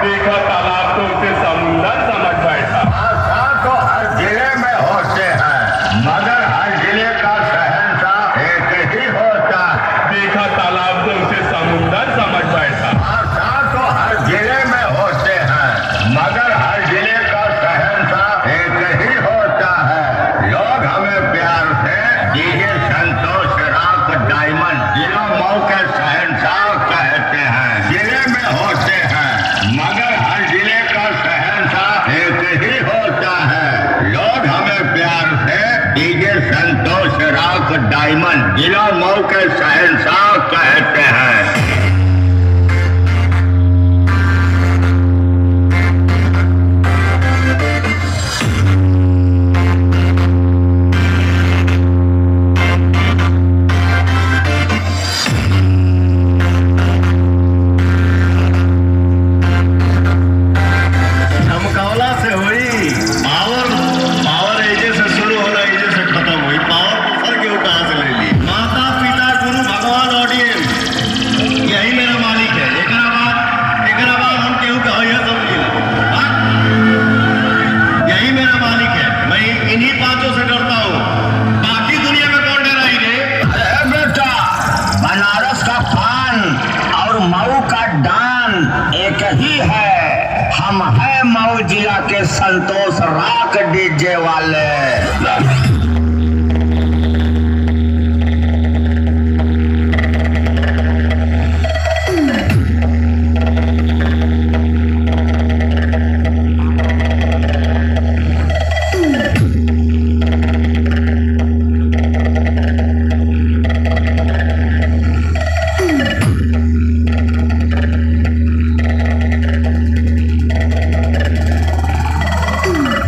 देखा तालाब तो उसे समुंदर समझ बैठा। आशा तो हर जिले में होते हैं, मगर हर जिले का शहंशाह एक ही होता है। देखा तालाब तो उसे समुंदर समझ बैठा। आशा तो हर जिले में होते हैं, मगर हर जिले का शहंशाह एक ही होता है। लोग हमें प्यार से डीजे संतोष राक डायमंड जिला मऊ के शहंशाह कहते हैं। जिले में होते हैं, मगर हर जिले का शहंशाह एक ही होता है। लोग हमें प्यार से डीजे संतोष राक डायमंड जिला मऊ के शहंशाह कहते हैं। धमकावला से हुई पावर, पावर एजे से शुरू होला, एजे से खत्म हुई। पावर सर क्यों कहाँ से ले ली? माता पिता गुरु भगवान ऑडियंस, यही मेरा मालिक है। एकरा बाद हम केहू कहो यह समझी ला। हाँ? यही मेरा मालिक है। मैं इन्हीं पांचों से डरता हूँ। बाकी दुनिया में कौन डराई रे? अरे बेटा, बनारस का पान और मऊ का डान एक ही है। हम हैं मऊ जिला के संतोष राक डीजे वाले।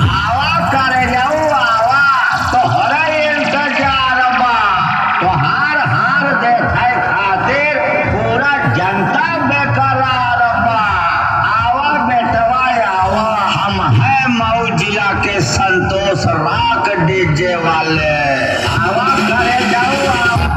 आवा करे जाऊ आवा, तोहरा इंतजार बा। तोहार हार देखे खातिर पूरा जनता बेकरार बा। आवा बेटवा आवा, हम हैं मऊ जिला के संतोष राक डीजे वाले। आवा करे जाऊ आवा।